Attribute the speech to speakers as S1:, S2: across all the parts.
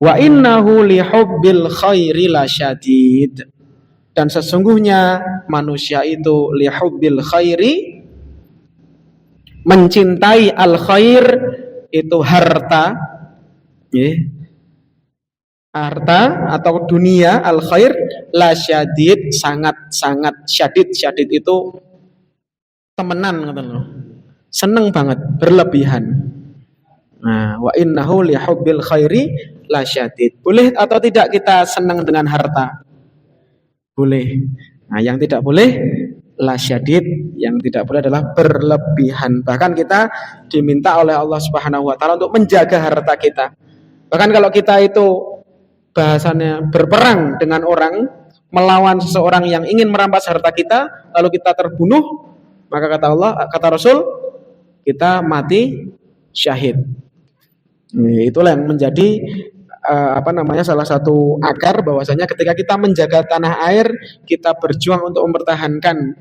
S1: Wa innahu lihubbil khairi lasyadid. Dan sesungguhnya manusia itu lihubbil khairi, mencintai al khair, itu harta, harta atau dunia, al khair lasyadid, sangat syadid. Syadid itu temenan, seneng banget, berlebihan. Nah, wa innahu lihubbil khairi lasyadid. Boleh atau tidak kita senang dengan harta? Boleh. Nah, yang tidak boleh lasyadid, yang tidak boleh adalah berlebihan. Bahkan kita diminta oleh Allah Subhanahu wa taala untuk menjaga harta kita. Bahkan kalau kita itu bahasanya berperang dengan orang, melawan seseorang yang ingin merampas harta kita, lalu kita terbunuh, maka kata Allah, kata Rasul, kita mati syahid. Itulah yang menjadi salah satu akar bahwasanya ketika kita menjaga tanah air, kita berjuang untuk mempertahankan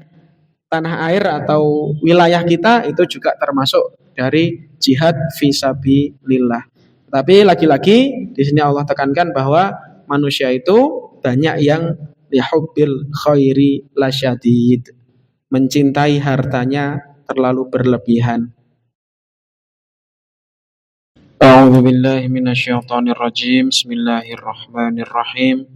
S1: tanah air atau wilayah kita, itu juga termasuk dari jihad fisabilillah. Tapi lagi-lagi di sini Allah tekankan bahwa manusia itu banyak yang lihubbil khairi lasyadid, mencintai hartanya terlalu berlebihan. A'udzu billahi minasyaitonir rajim. Bismillahirrahmanirrahim.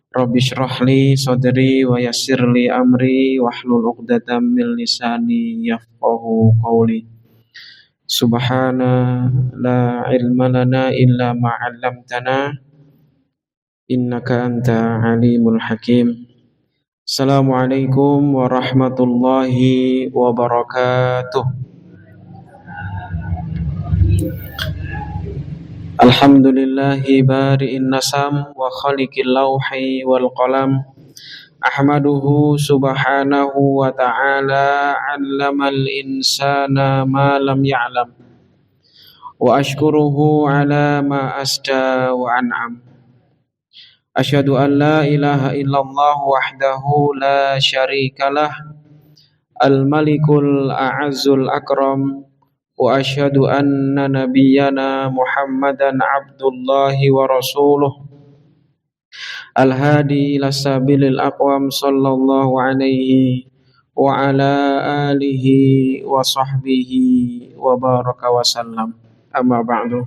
S1: Rabbi shrah li sadri wa yassir li amri wahlul 'uqdatam min lisani yafqahu qawli. Subhana la ilma lana illa ma 'allamtana innaka anta alimul hakim. Assalamualaikum warahmatullahi wabarakatuh. Alhamdulillahi bari'in nasam wa khaliqil lawhi wal qalam. Ahmaduhu subhanahu wa ta'ala 'allamal insana ma lam ya'lam. Wa ashkuruhu ala ma asda wa an'am. Asyhadu an la ilaha illallah wahdahu la syarikalah, al-malikul a'azzul akram. Wa asyhadu anna nabiyyana Muhammadan abdullahi wa rasuluh, al-hadi ila sabilil aqwam, sallallahu alaihi wa ala alihi wa sahbihi wa baraka wa sallam. Amma ba'du.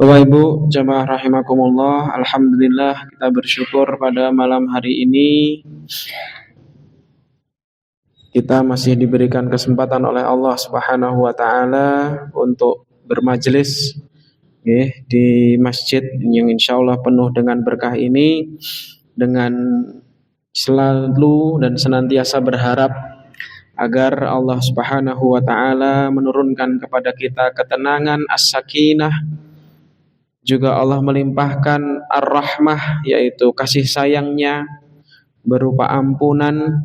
S1: Bapak Ibu jamaah rahimakumullah, alhamdulillah kita bersyukur pada malam hari ini kita masih diberikan kesempatan oleh Allah Subhanahu wa taala untuk bermajelis di masjid yang insya Allah penuh dengan berkah ini, dengan selalu dan senantiasa berharap agar Allah Subhanahu wa taala menurunkan kepada kita ketenangan, as-sakinah, juga Allah melimpahkan ar-rahmah, yaitu kasih sayangnya berupa ampunan,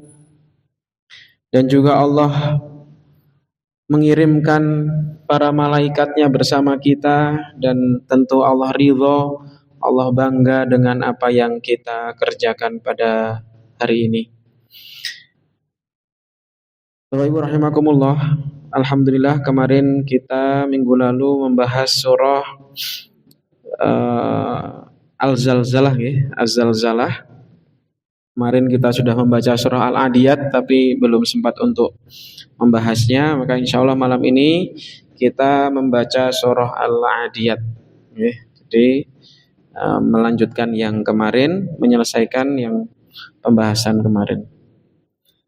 S1: dan juga Allah mengirimkan para malaikatnya bersama kita, dan tentu Allah ridho, Allah bangga dengan apa yang kita kerjakan pada hari ini. Bapak Ibu rahimakumullah, alhamdulillah kemarin kita minggu lalu membahas surah Al-Zalzalah ya, Az-Zalzalah. Kemarin kita sudah membaca surah Al-Adiyat tapi belum sempat untuk membahasnya, maka insya Allah malam ini kita membaca surah Al-Adiyat. Jadi melanjutkan yang kemarin, menyelesaikan yang pembahasan kemarin.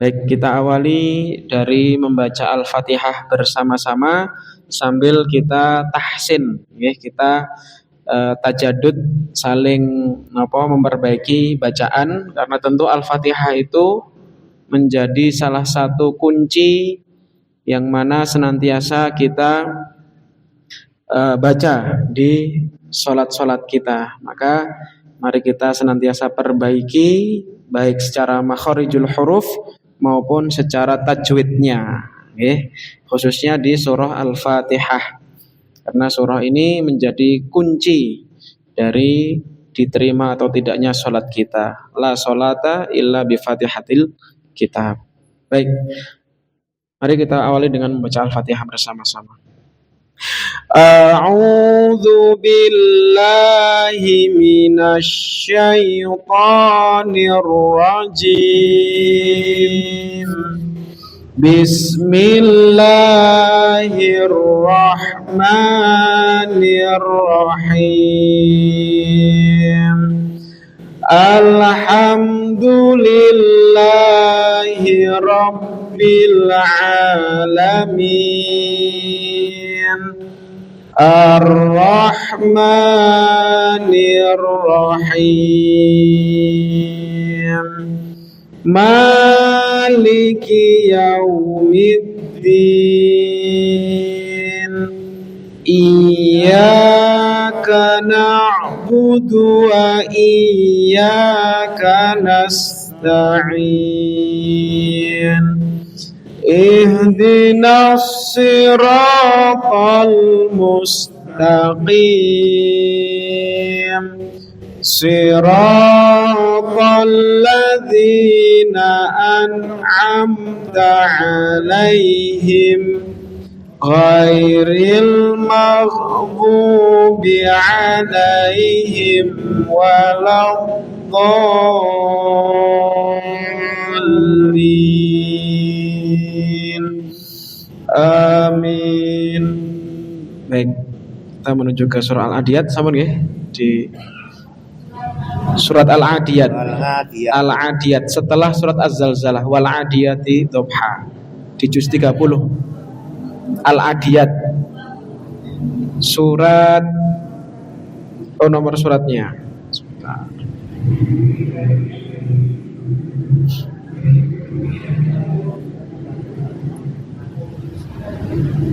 S1: Baik, kita awali dari membaca Al-Fatihah bersama-sama sambil kita tahsin, kita tajadud, saling memperbaiki bacaan, karena tentu Al-Fatihah itu menjadi salah satu kunci yang mana senantiasa kita baca di sholat-sholat kita. Maka mari kita senantiasa perbaiki baik secara makharijul huruf maupun secara tajwidnya, khususnya di surah Al-Fatihah. Karena surah ini menjadi kunci dari diterima atau tidaknya sholat kita. La sholata illa bifatihatil kitab. Baik, mari kita awali dengan membaca Al-Fatihah bersama-sama. A'udzu billahi minasyaitonir rajim. Bismillahirrahmanirrahim. Alhamdulillahi rabbil alamin. Ar-Rahmanir Rahim. Maliki yaumiddin. Iyyaka na'budu wa iyyaka nasta'in. Ihdinas siratal mustaqim. Siratal ladzina an'amta 'alaihim ghairil maghdubi 'alaihim waladdallin. Amin. Baik, kita menuju ke surah Al-Adiyat, sama nggih? Di surat Al-Adiyat. Al-Adiyat setelah surat Az-Zalzalah, wal adiyati dhabha di juz 30. Al-Adiyat. Surat nomor suratnya. Sebentar.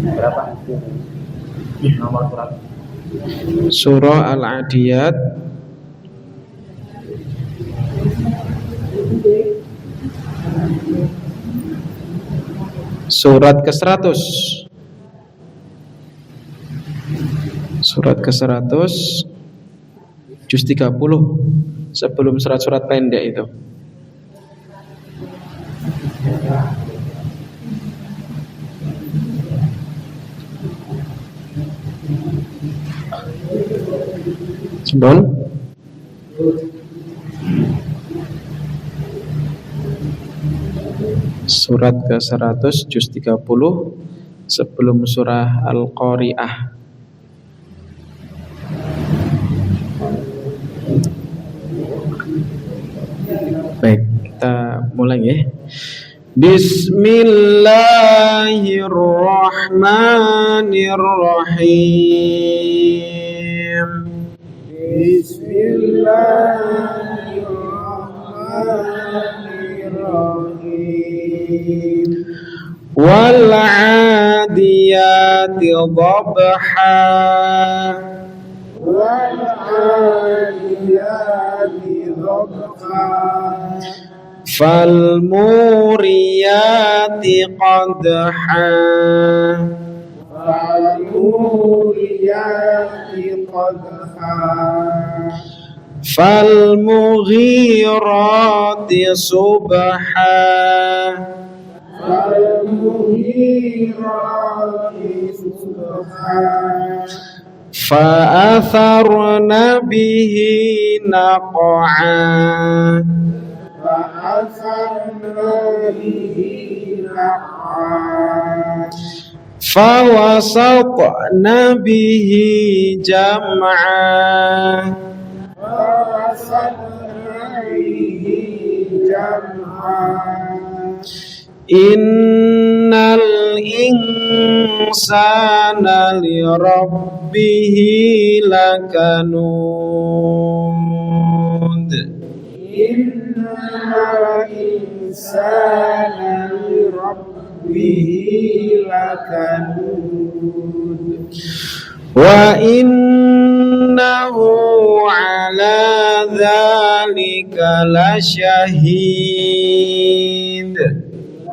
S2: Berapa? Nomor surat.
S1: Surah Al-Adiyat surat ke-100. Surat ke-100 juz 30, sebelum surat-surat pendek itu. Sebelum surat ke-100 juz 30, sebelum surah Al-Qari'ah. Baik, kita mulai ya. Bismillahirrahmanirrahim.
S2: Bismillahirrahmanirrahim.
S1: Wal 'adiyati dhabha.
S2: Wal 'adiyati dhabha.
S1: Fal muriyati qadha.
S2: Fal muriyati qadha.
S1: Fal mughirati subha.
S2: Fal mughirati subha.
S1: Fa'atharna bihi naq'a.
S2: فأثرنا به نقعا.
S1: فوسطنا به جمعا.
S2: فوسطنا به جمعا.
S1: Innal insana lirabbihi lakanud.
S2: Innal insana lirabbihi lakanud.
S1: Wa innahu ala dzalika lasyahid.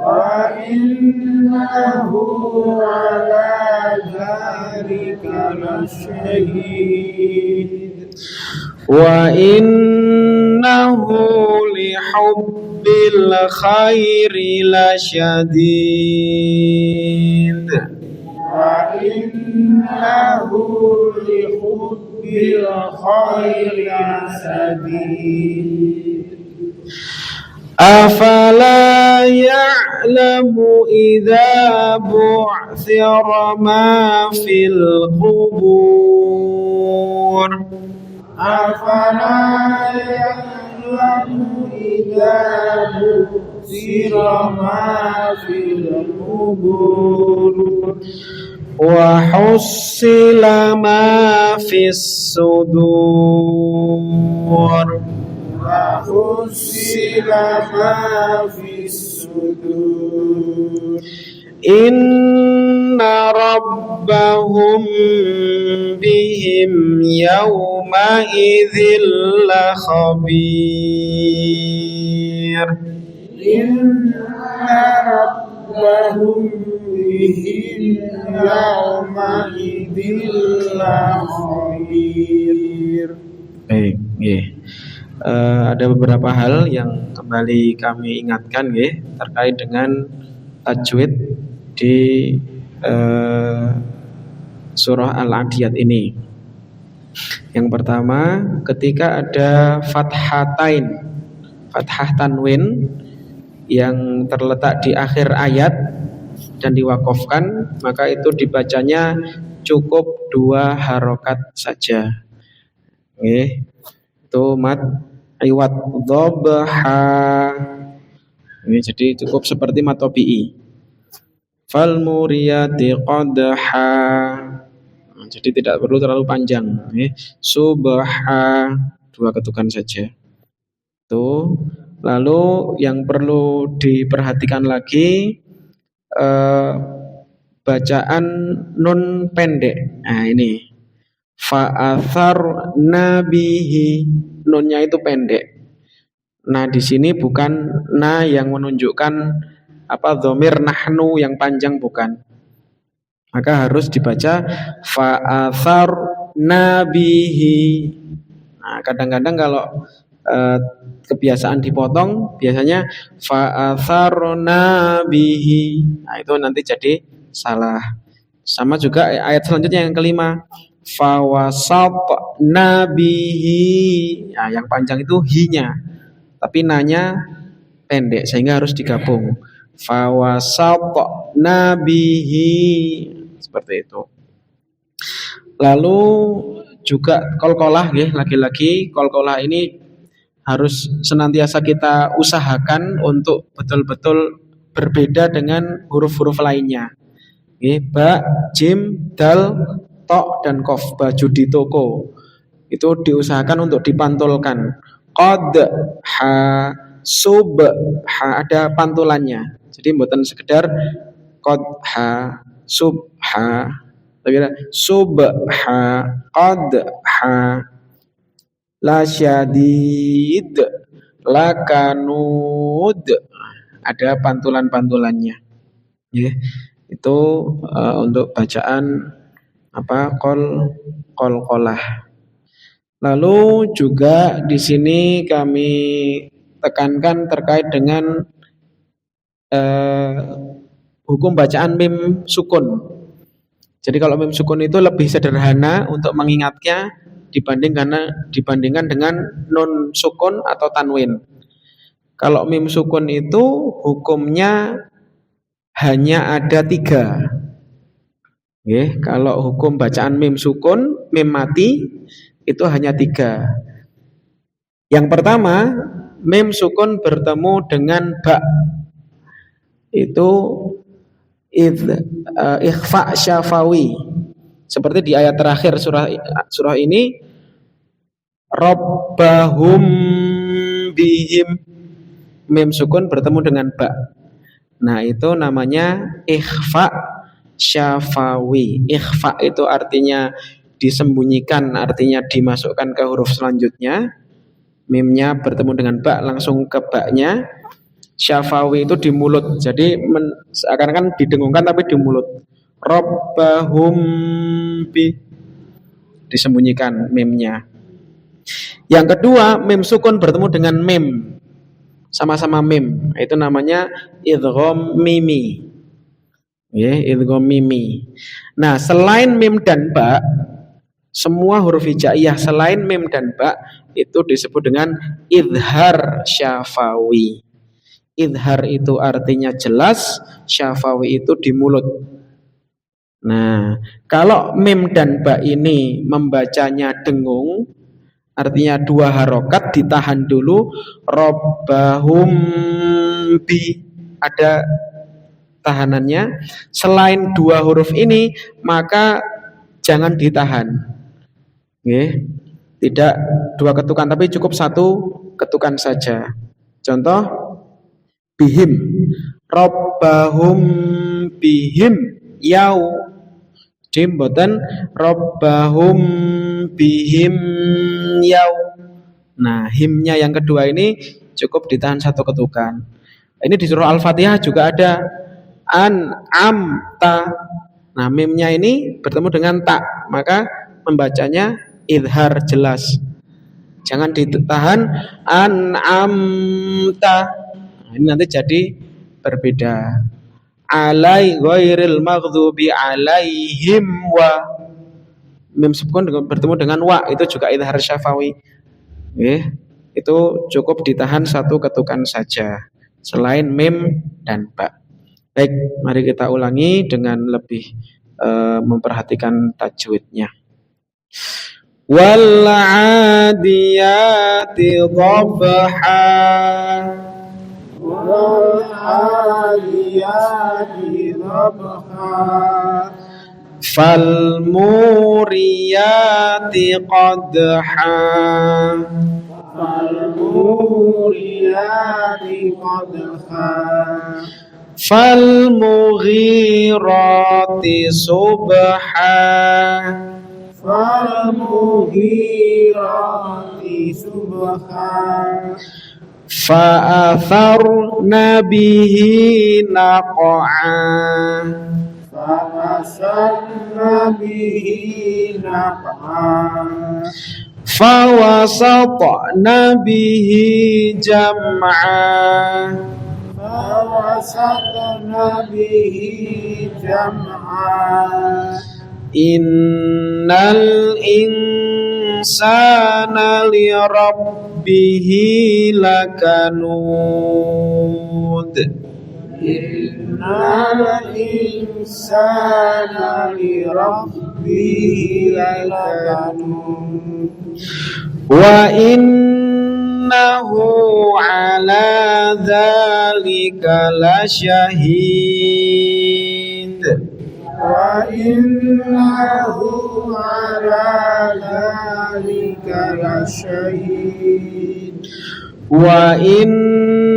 S2: Wa innahu ala dzalika lasyahid.
S1: Wa innahu lihubbil khairi lasyadid.
S2: Wa innahu lihubbil بالخير سديد
S1: أفلا يعلم إذا بعثر ما في القبور
S2: أفلا يعلم إذا بؤثر ما في القبور
S1: وحصل ما في الصدور
S2: وحصل ما في الصدور
S1: إن ربهم بهم يومئذ لخبير
S2: إن ربهم بهم يومئذ لخبير.
S1: Baik, nggih. Ada beberapa hal yang kembali kami ingatkan nggih terkait dengan tajwid di surah Al-Adiyat ini. Yang pertama, ketika ada fathatain, fathah tanwin yang terletak di akhir ayat dan diwakafkan, maka itu dibacanya cukup 2 harokat saja. Oke, itu mad iwat dhabha. Ini jadi cukup seperti mad tabi'i. Fal muriyati qadha. Jadi tidak perlu terlalu panjang. Subha 2 ketukan saja. Tuh. Lalu yang perlu diperhatikan lagi bacaan nun pendek. Nah ini fa'athar nabihi, nunnya itu pendek. Nah di sini bukan na yang menunjukkan dhamir nahnu yang panjang, bukan. Maka harus dibaca fa'athar nabihi. Nah kadang-kadang kalau kebiasaan dipotong, biasanya fa'atharna bihi. Nah, itu nanti jadi salah. Sama juga ayat selanjutnya yang kelima, fawasatna bihi. Nah, yang panjang itu hi-nya, tapi na-nya pendek sehingga harus digabung. Fawasatna bihi. Seperti itu. Lalu juga qalqalah nggih, lagi-lagi qalqalah ini harus senantiasa kita usahakan untuk betul-betul berbeda dengan huruf-huruf lainnya. Ba, jim, dal, to, dan kof. Baju di toko itu diusahakan untuk dipantulkan. Qad, ha, sub, ha, ada pantulannya. Jadi bukan sekedar qad, ha, sub, ha, tapi sub, ha, qad, ha, la syadid, la kanud, ada pantulan-pantulannya. Ya, itu untuk bacaan qalqalah. Lalu juga di sini kami tekankan terkait dengan hukum bacaan mim sukun. Jadi kalau mim sukun itu lebih sederhana untuk mengingatnya dibandingkan dengan nun sukun atau tanwin. Kalau mim sukun itu hukumnya hanya ada 3. Kalau hukum bacaan mim sukun, mim mati itu hanya 3. Yang pertama, mim sukun bertemu dengan ba. Itu ikhfa syafawi. Seperti di ayat terakhir surah ini, Rabbahum bihim, mim sukun bertemu dengan ba. Nah itu namanya ikhfa syafawi. Ikhfa itu artinya disembunyikan, artinya dimasukkan ke huruf selanjutnya. Mimnya bertemu dengan ba, langsung ke ba-nya. Syafawi itu di mulut, jadi seakan-akan didengungkan tapi di mulut. Rabbahum bi, disembunyikan mimnya. Yang kedua, mim sukun bertemu dengan mim, sama-sama mim, itu namanya idgham mimi. Idgham mimi. Nah, selain mim dan ba, Semua huruf hijaiyah selain mim dan ba itu disebut dengan idhar syafawi. Idhar itu artinya jelas, syafawi itu di mulut. Nah, kalau mim dan ba ini membacanya dengung, artinya dua harokat ditahan dulu, robbahum bi, ada tahanannya. Selain dua huruf ini, maka jangan ditahan. Oke. Tidak dua ketukan, tapi cukup satu ketukan saja. Contoh, bihim, robbahum bihim yau. Mboten robbahum bihim yau. Nah, himnya yang kedua ini cukup ditahan satu ketukan. Ini di surah Al-Fatihah juga ada an-am-ta. Nah, mimnya ini bertemu dengan ta, maka membacanya idhar jelas. Jangan ditahan an-am-ta. Nah, ini nanti jadi berbeda. Alai ghairil maghdubi alaihim wa. Mim sukun bertemu dengan wa itu juga idhar syafawi. Itu cukup ditahan satu ketukan saja selain mim dan ba. Baik, mari kita ulangi dengan lebih memperhatikan tajwidnya. Wal 'adiyati dhabha
S2: والعاديات ضبحا
S1: فالموريات قدحا
S2: فالموريات قدحا
S1: فالمغيرات صبحا
S2: فالمغيرات صبحا
S1: فأثرن به نقعا
S2: فأثرن به نقعا
S1: فوسطن به جمعا
S2: فوسطن به جمعا
S1: إن الإنسان لربه لكنود
S2: إن الإنسان لربه لكنود
S1: وإنه على ذلك لشهيد
S2: وإنه على ذلك لشهيد
S1: وإنه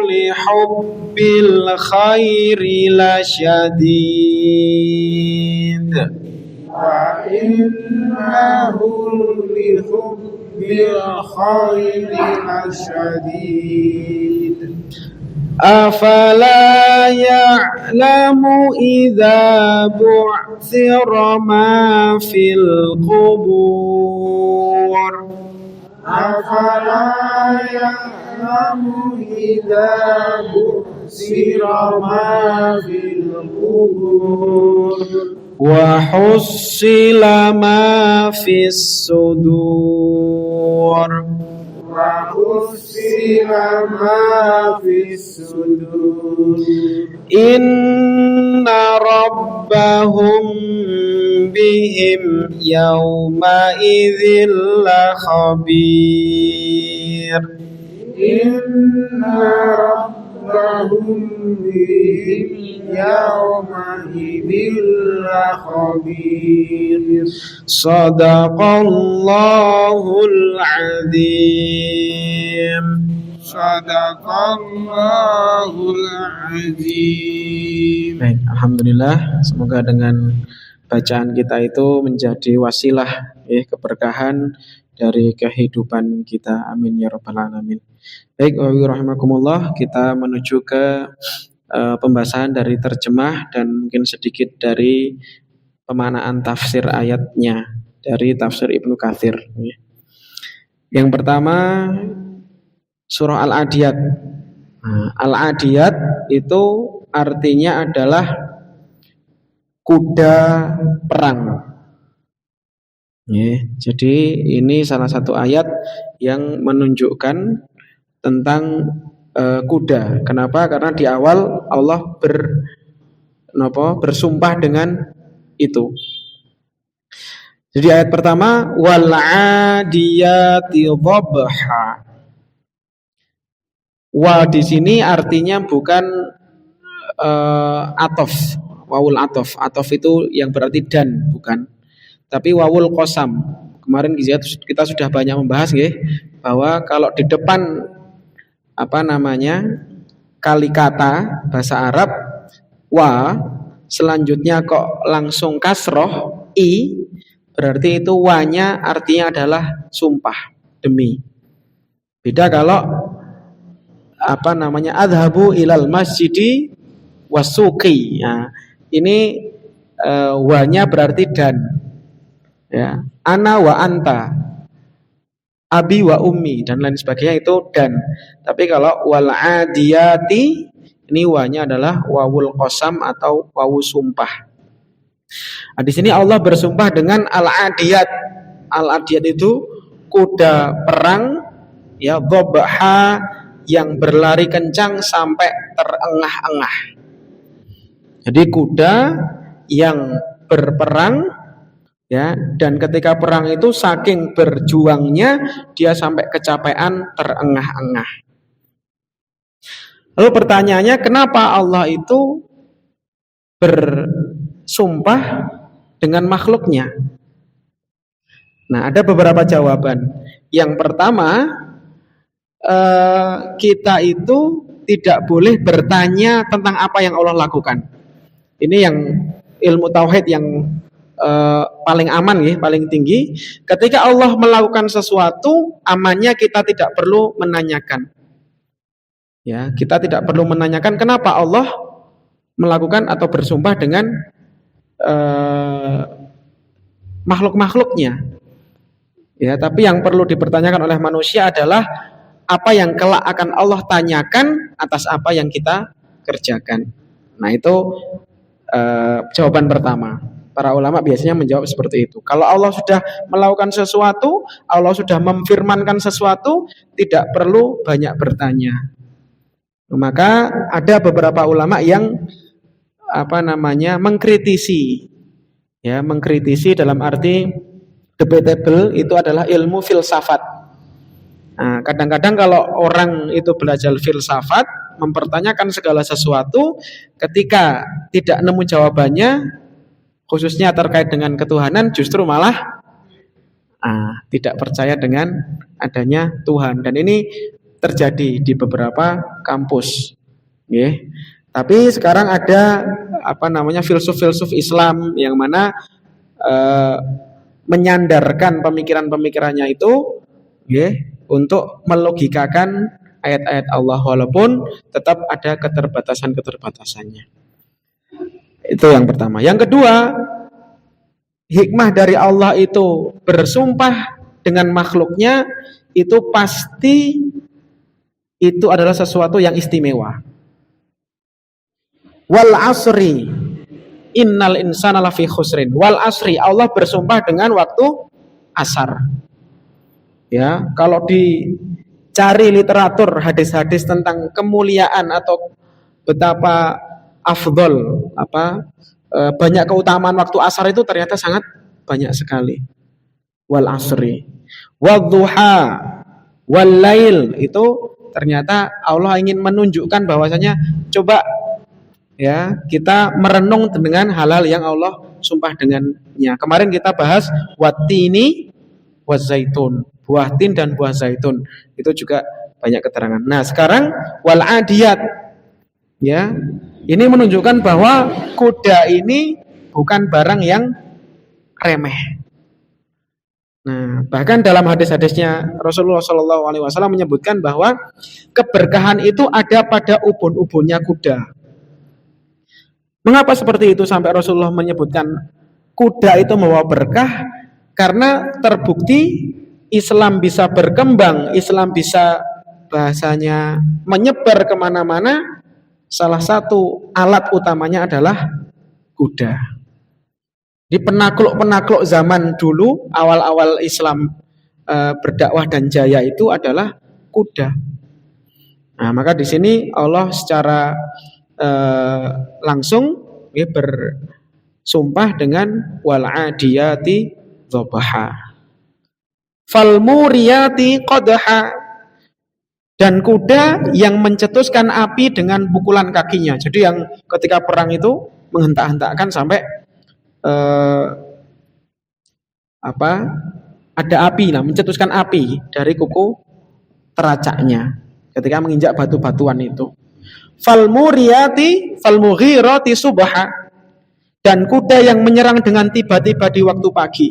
S1: لحب الخير لشديد
S2: وإنه لحب الخير لشديد
S1: أفلا يعلم إذا بعثر ما في القبور
S2: أفلا يعلم إذا بعثر ما في القبور
S1: وحصل ما في الصدور
S2: وحصل ما في الصدور
S1: إن ربهم بهم يومئذ لخبير
S2: إن ربهم بهم يومئذ لخبير
S1: صدق الله العظيم
S2: صدق الله العظيم.
S1: Baik, alhamdulillah, semoga dengan bacaan kita itu menjadi wasilah keberkahan dari kehidupan kita. Amin ya rabbal alamin. Baik, wa rahimakumullah, kita menuju ke pembahasan dari terjemah dan mungkin sedikit dari pemaknaan tafsir ayatnya dari tafsir Ibnu Katsir. Yang pertama surah Al-Adiyat. Nah, Al-Adiyat itu artinya adalah kuda perang. Jadi ini salah satu ayat yang menunjukkan tentang kuda. Kenapa? Karena di awal Allah bersumpah dengan itu. Jadi ayat pertama wal adiyati dhabha. Wa di sini artinya bukan atof, wawul atof. Atof itu yang berarti dan, bukan. Tapi wawul qasam. Kemarin kita sudah banyak membahas bahwa kalau di depan kali kata bahasa Arab wa, selanjutnya kok langsung kasroh i, berarti itu wa-nya artinya adalah sumpah, demi. Beda kalau adhabu ilal masjidi wasuqi. Nah, ini wa-nya berarti dan. Ya, ana wa anta, abi wa ummi dan lain sebagainya itu dan. Tapi kalau wal adiyati, ini wa-nya adalah wawul qasam atau wawu sumpah. Nah, di sini Allah bersumpah dengan al-adiyat. Al-adiyat itu kuda perang, ya, dhabha, yang berlari kencang sampai terengah-engah. Jadi kuda yang berperang, ya, dan ketika perang itu saking berjuangnya dia sampai kecapean, terengah-engah. Lalu pertanyaannya, kenapa Allah itu bersumpah dengan makhluknya? Nah, ada beberapa jawaban. Yang pertama, kita itu tidak boleh bertanya tentang apa yang Allah lakukan. Ini yang ilmu tauhid yang paling aman, paling tinggi. Ketika Allah melakukan sesuatu, amannya kita tidak perlu menanyakan. Ya, kita tidak perlu menanyakan kenapa Allah melakukan atau bersumpah dengan makhluk-makhluknya. Ya, tapi yang perlu dipertanyakan oleh manusia adalah apa yang kelak akan Allah tanyakan atas apa yang kita kerjakan. Nah, itu jawaban pertama. Para ulama biasanya menjawab seperti itu. Kalau Allah sudah melakukan sesuatu, Allah sudah memfirmankan sesuatu, tidak perlu banyak bertanya. Maka ada beberapa ulama yang mengkritisi. Ya, mengkritisi dalam arti debatable, itu adalah ilmu filsafat. Nah, kadang-kadang kalau orang itu belajar filsafat, mempertanyakan segala sesuatu, ketika tidak nemu jawabannya, khususnya terkait dengan ketuhanan, justru malah tidak percaya dengan adanya Tuhan. Dan ini terjadi di beberapa kampus. Tapi sekarang ada filsuf-filsuf Islam yang mana menyandarkan pemikiran-pemikirannya itu untuk melogikakan ayat-ayat Allah, walaupun tetap ada keterbatasan-keterbatasannya. Itu yang pertama. Yang kedua, hikmah dari Allah itu bersumpah dengan makhluknya itu pasti itu adalah sesuatu yang istimewa. Wal asri innal insana lafi khusrin. Wal asri, Allah bersumpah dengan waktu asar. Ya, kalau dicari literatur hadis-hadis tentang kemuliaan atau betapa afdol, banyak keutamaan waktu asar itu ternyata sangat banyak sekali. Wal asri, wadduha, wal lail, itu ternyata Allah ingin menunjukkan bahwasanya coba ya kita merenung dengan hal-hal yang Allah sumpah dengannya. Kemarin kita bahas wattini wazaitun, buah tin dan buah zaitun, itu juga banyak keterangan. Nah, sekarang wal adiyat, ya, ini menunjukkan bahwa kuda ini bukan barang yang remeh. Nah, bahkan dalam hadis-hadisnya Rasulullah SAW menyebutkan bahwa keberkahan itu ada pada ubun-ubunnya kuda. Mengapa seperti itu sampai Rasulullah menyebutkan kuda itu membawa berkah? Karena terbukti Islam bisa berkembang, Islam bisa bahasanya menyebar kemana-mana, salah satu alat utamanya adalah kuda. Di penakluk-penakluk zaman dulu, awal-awal Islam berdakwah dan jaya itu adalah kuda. Nah, maka di sini Allah secara langsung bersumpah dengan wal adiyati dhabaha, fal muriyati qadha, dan kuda yang mencetuskan api dengan pukulan kakinya. Jadi yang ketika perang itu menghentak-hentakkan sampai ada api, mencetuskan api dari kuku teracaknya ketika menginjak batu-batuan itu. Fal mughirati subha, dan kuda yang menyerang dengan tiba-tiba di waktu pagi.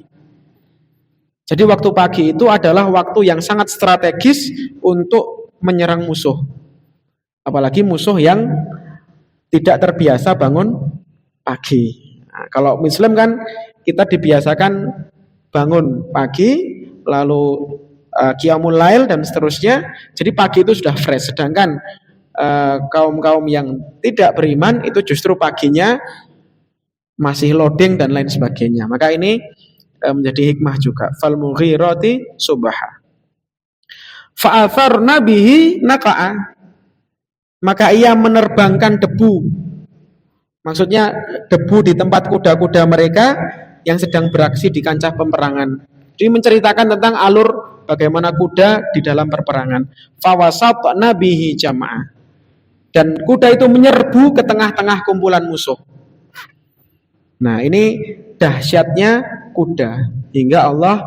S1: Jadi waktu pagi itu adalah waktu yang sangat strategis untuk menyerang musuh. Apalagi musuh yang tidak terbiasa bangun pagi. Nah, kalau Muslim kan kita dibiasakan bangun pagi, lalu qiyamul lail dan seterusnya. Jadi pagi itu sudah fresh. Sedangkan kaum-kaum yang tidak beriman itu justru paginya masih loading dan lain sebagainya. Maka ini menjadi hikmah juga. Fal mughirati subha, fa'atharna bihi naqa'a, maka ia menerbangkan debu. Maksudnya debu di tempat kuda-kuda mereka yang sedang beraksi di kancah peperangan. Dia menceritakan tentang alur bagaimana kuda di dalam perperangan. Fawasatna bihi jama'ah, dan kuda itu menyerbu ke tengah-tengah kumpulan musuh. Nah, ini dahsyatnya kuda hingga Allah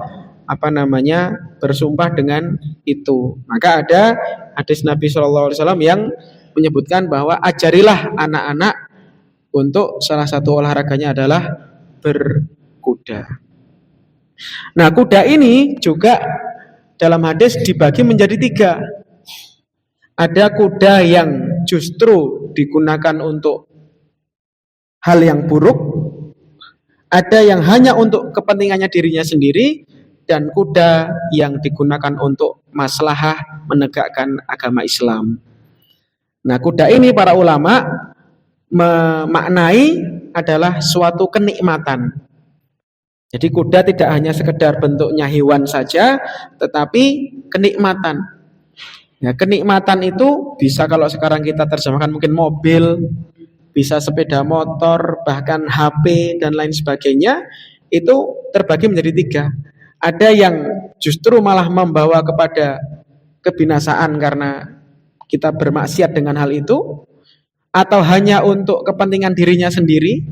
S1: bersumpah dengan itu. Maka ada hadis Nabi SAW yang menyebutkan bahwa ajarilah anak-anak untuk salah satu olahraganya adalah berkuda. Nah, kuda ini juga dalam hadis dibagi menjadi 3. Ada kuda yang justru digunakan untuk hal yang buruk, ada yang hanya untuk kepentingannya dirinya sendiri, dan kuda yang digunakan untuk maslahah menegakkan agama Islam. Nah, kuda ini para ulama memaknai adalah suatu kenikmatan. Jadi kuda tidak hanya sekedar bentuknya hewan saja, tetapi kenikmatan. Ya, kenikmatan itu bisa kalau sekarang kita terjemahkan mungkin mobil, bisa sepeda motor, bahkan HP dan lain sebagainya. Itu terbagi menjadi 3. Ada yang justru malah membawa kepada kebinasaan karena kita bermaksiat dengan hal itu, atau hanya untuk kepentingan dirinya sendiri,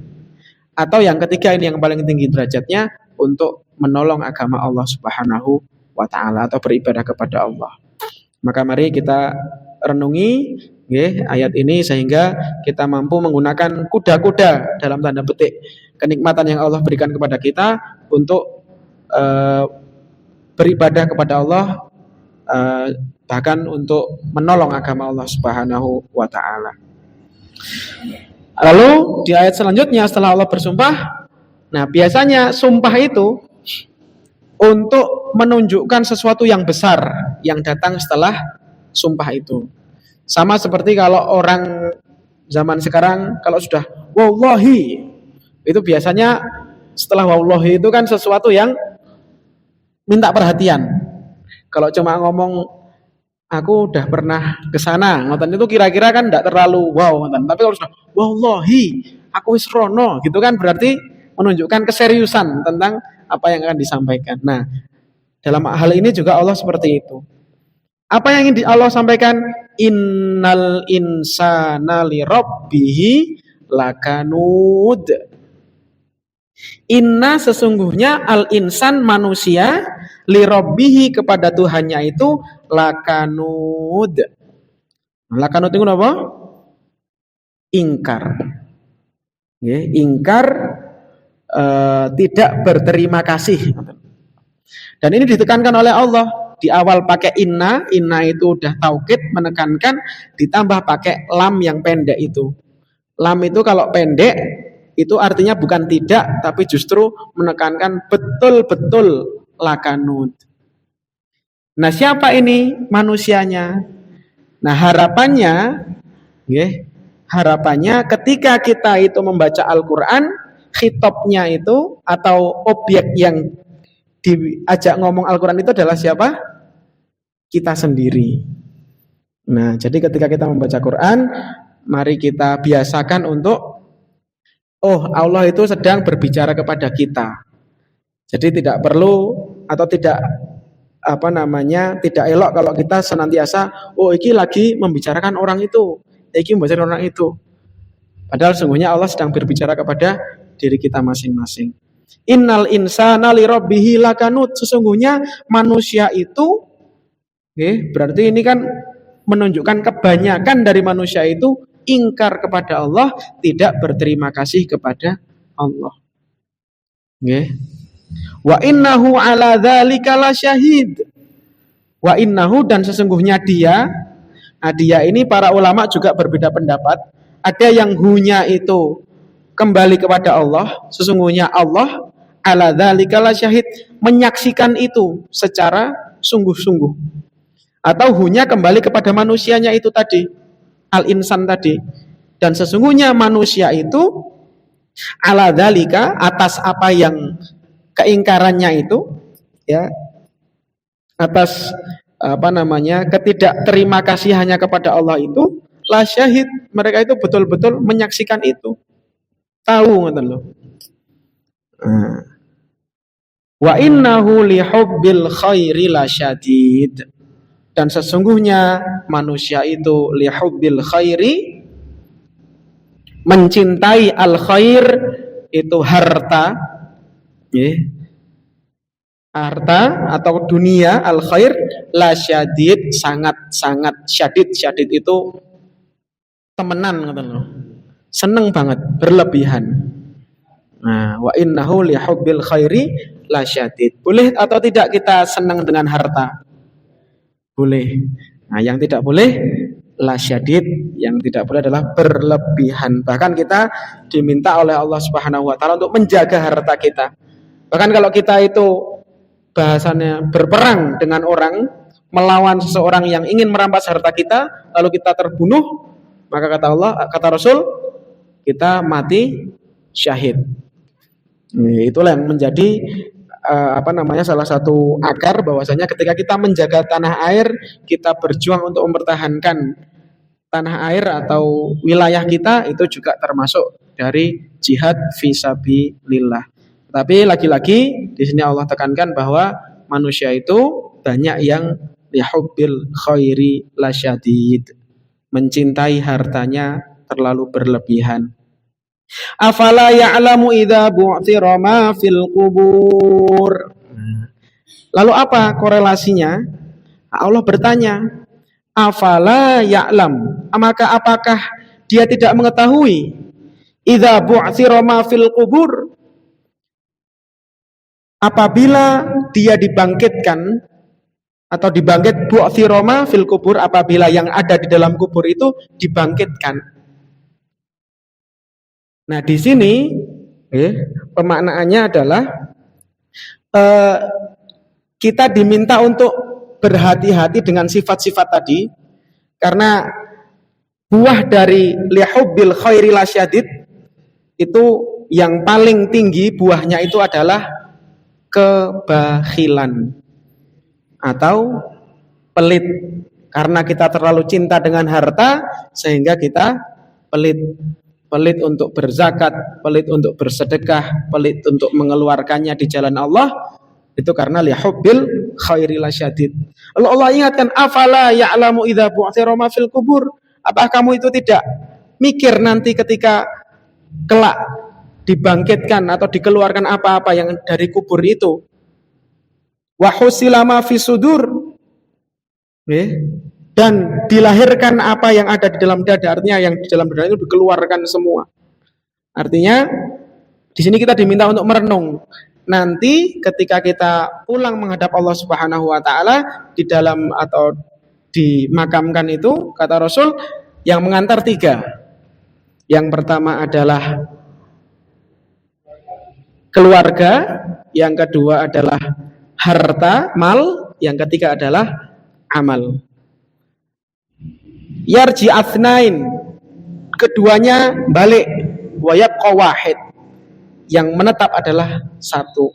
S1: atau yang ketiga ini yang paling tinggi derajatnya, untuk menolong agama Allah Subhanahu wa ta'ala atau beribadah kepada Allah. Maka mari kita renungi ayat ini sehingga kita mampu menggunakan kuda-kuda dalam tanda petik kenikmatan yang Allah berikan kepada kita untuk beribadah kepada Allah, bahkan untuk menolong agama Allah Subhanahu wa ta'ala. Lalu di ayat selanjutnya setelah Allah bersumpah, nah biasanya sumpah itu untuk menunjukkan sesuatu yang besar yang datang setelah sumpah itu. Sama seperti kalau orang zaman sekarang kalau sudah wallahi, itu biasanya setelah wallahi itu kan sesuatu yang minta perhatian. Kalau cuma ngomong aku udah pernah ke sana, ngoten itu kira-kira kan enggak terlalu wow ngoten. Tapi kalau sudah wallahi, aku wis rono gitu kan berarti menunjukkan keseriusan tentang apa yang akan disampaikan. Nah, dalam hal ini juga Allah seperti itu. Apa yang ingin Allah sampaikan? Innal insana li rabbihi lakanud. Inna sesungguhnya al insan manusia li rabbihi kepada Tuhannya itu lakanud. Lakanud itu apa? Ingkar. Ingkar, tidak berterima kasih. Dan ini ditekankan oleh Allah. Di awal pakai inna itu udah taukid, menekankan, ditambah pakai lam yang pendek itu. Lam itu kalau pendek, itu artinya bukan tidak, tapi justru menekankan betul-betul lakanud. Nah, siapa ini manusianya? Nah, harapannya ketika kita itu membaca Al-Quran, Khitobnya itu atau objek yang diajak ngomong Al-Quran itu adalah siapa? Kita sendiri. Nah, jadi ketika kita membaca Quran, mari kita biasakan untuk, oh, Allah itu sedang berbicara kepada kita. Jadi tidak perlu atau tidak tidak elok kalau kita senantiasa, oh, iki lagi membicarakan orang itu, iki membicarakan orang itu. Padahal sesungguhnya Allah sedang berbicara kepada diri kita masing-masing. Innal insana li rabbihi lakanut. Sesungguhnya manusia itu, berarti ini kan menunjukkan kebanyakan dari manusia itu ingkar kepada Allah, tidak berterima kasih kepada Allah. Wa innahu ala dzalika lasyahid. Wa innahu, dan sesungguhnya dia ini para ulama juga berbeda pendapat. Ada yang hunya itu kembali kepada Allah, sesungguhnya Allah ala dzalika lasyahid, menyaksikan itu secara sungguh-sungguh. Atau hunya kembali kepada manusianya itu tadi, al-insan tadi. Dan sesungguhnya manusia itu ala dzalika, atas apa yang keingkarannya itu, ya, atas ketidak terima kasih hanya kepada Allah itu, la syahid, mereka itu betul-betul menyaksikan itu, tahu ngoten lho. Wa innahu li hubbil khairi lasyadid, dan sesungguhnya manusia itu li hubbil khairi, mencintai al khair itu harta, harta atau dunia, al khair lasyadid, sangat syadid itu temenan ngoten lho. Seneng banget, berlebihan. Nah, wa innahu li hubbil khairi lasyadid. Boleh atau tidak kita senang dengan harta? Boleh. Nah, yang tidak boleh lasyadid, yang tidak boleh adalah berlebihan. Bahkan kita diminta oleh Allah Subhanahu wa taala untuk menjaga harta kita. Bahkan kalau kita itu bahasanya berperang dengan orang, melawan seseorang yang ingin merampas harta kita, lalu kita terbunuh, maka kata Allah, kata Rasul, kita mati syahid. Itulah yang menjadi salah satu akar bahwasanya ketika kita menjaga tanah air, kita berjuang untuk mempertahankan tanah air atau wilayah kita, itu juga termasuk dari jihad fisabilillah. Tapi lagi-lagi di sini Allah tekankan bahwa manusia itu banyak yang lihubbil khairi lasyadid, mencintai hartanya terlalu berlebihan. Afala ya'lamu idza bu'thira ma fil qubur. Lalu apa korelasinya? Allah bertanya, afala ya'lam, maka apakah dia tidak mengetahui idza bu'thira ma fil qubur, apabila dia dibangkitkan atau dibangkit bu'thira ma fil qubur, apabila yang ada di dalam kubur itu dibangkitkan. Nah, di sini pemaknaannya adalah kita diminta untuk berhati-hati dengan sifat-sifat tadi, karena buah dari lihubbil khairi lasyadid itu yang paling tinggi buahnya itu adalah kebakhilan atau pelit. Karena kita terlalu cinta dengan harta sehingga kita pelit. Pelit untuk berzakat, pelit untuk bersedekah, pelit untuk mengeluarkannya di jalan Allah, itu karena lihubbil khairi lasyadid. Lalu Allah ingatkan, afala ya'lamu idza bu'thira ma fil qubur, apakah kamu itu tidak mikir nanti ketika kelak dibangkitkan atau dikeluarkan apa-apa yang dari kubur itu, wa husila ma fis sudur, dan dilahirkan apa yang ada di dalam dada, artinya yang di dalam dada itu dikeluarkan semua. Artinya di sini kita diminta untuk merenung. Nanti ketika kita pulang menghadap Allah Subhanahu wa taala, di dalam atau dimakamkan itu, kata Rasul, yang mengantar 3. Yang pertama adalah keluarga, yang kedua adalah harta, mal, yang ketiga adalah amal. Yarji athnain, keduanya balik, wa yabqa wahid, yang menetap adalah satu.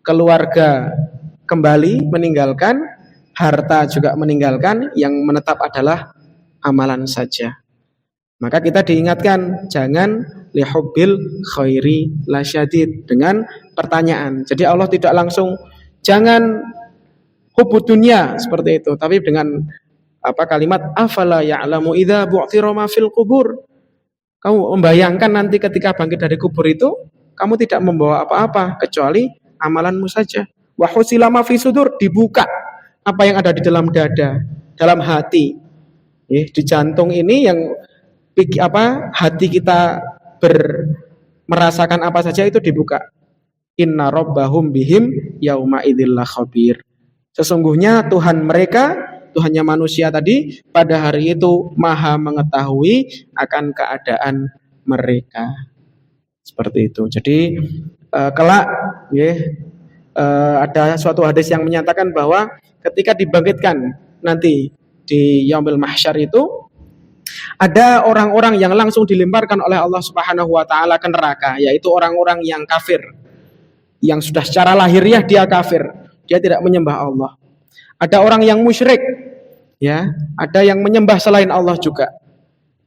S1: Keluarga kembali meninggalkan, harta juga meninggalkan, yang menetap adalah amalan saja. Maka kita diingatkan jangan lihubbil khairi lasyadid dengan pertanyaan. Jadi Allah tidak langsung jangan hubbud dunya seperti itu, tapi dengan kalimat afala ya'lamu idza bu'thira ma fil qubur. Kamu membayangkan nanti ketika bangkit dari kubur itu kamu tidak membawa apa-apa kecuali amalanmu saja. Wa husila ma fi sudur, dibuka apa yang ada di dalam dada, dalam hati. Di jantung ini yang hati kita merasakan apa saja itu dibuka. Inna rabbahum bihim yauma idzil khabir. Sesungguhnya Tuhan mereka, Tuhannya manusia tadi pada hari itu maha mengetahui akan keadaan mereka. Seperti itu. Jadi kelak ada suatu hadis yang menyatakan bahwa ketika dibangkitkan nanti di yaumil mahsyar itu ada orang-orang yang langsung dilemparkan oleh Allah Subhanahu wa taala ke neraka, yaitu orang-orang yang kafir. Yang sudah secara lahiriah dia kafir, dia tidak menyembah Allah. Ada orang yang musyrik, ya, ada yang menyembah selain Allah juga.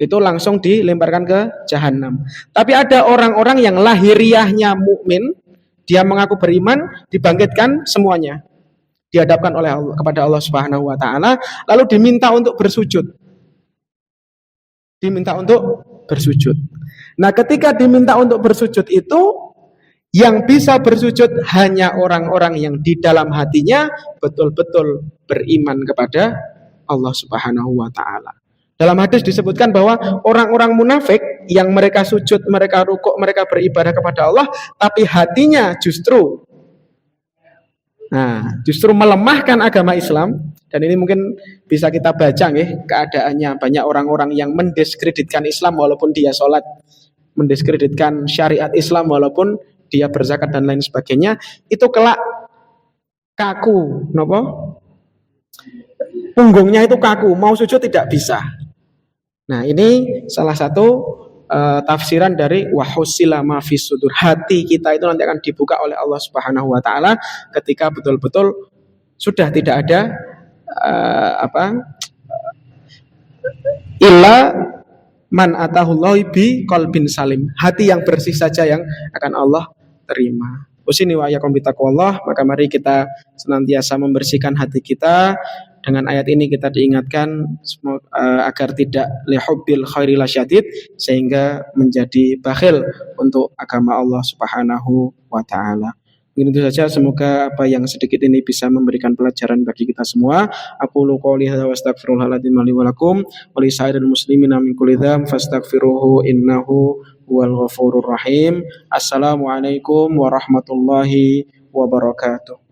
S1: Itu langsung dilemparkan ke jahanam. Tapi ada orang-orang yang lahiriahnya mukmin, dia mengaku beriman, dibangkitkan semuanya. Dihadapkan oleh Allah kepada Allah Subhanahu wa taala, lalu diminta untuk bersujud. Diminta untuk bersujud. Nah, ketika diminta untuk bersujud itu, yang bisa bersujud hanya orang-orang yang di dalam hatinya betul-betul beriman kepada Allah Subhanahu wa taala. Dalam hadis disebutkan bahwa orang-orang munafik yang mereka sujud, mereka rukuk, mereka beribadah kepada Allah, tapi hatinya justru melemahkan agama Islam. Dan ini mungkin bisa kita baca keadaannya. Banyak orang-orang yang mendiskreditkan Islam walaupun dia sholat, mendiskreditkan syariat Islam walaupun dia berzakat dan lain sebagainya. Itu kelak kaku, punggungnya itu kaku, mau sujud tidak bisa. Nah, ini salah satu tafsiran dari wahusila ma fis sudur. Hati kita itu nanti akan dibuka oleh Allah Subhanahu wa taala ketika betul-betul sudah tidak ada illa man atahullahu bi qalbin salim. Hati yang bersih saja yang akan Allah terima. Usini wa yakum bitaqwallah, maka mari kita senantiasa membersihkan hati kita. Dengan ayat ini kita diingatkan agar tidak lihubbil khairi lasyadid, sehingga menjadi bakhil untuk agama Allah Subhanahu wa taala. Mungkin itu saja, semoga apa yang sedikit ini bisa memberikan pelajaran bagi kita semua. Aqulu qouli hadza wa astaghfirullahaladzim li wa lakum wa li sa'iril muslimina min kulli dzam fastaghfiruhu innahu huwal ghafurur rahim. Assalamualaikum warahmatullahi wabarakatuh.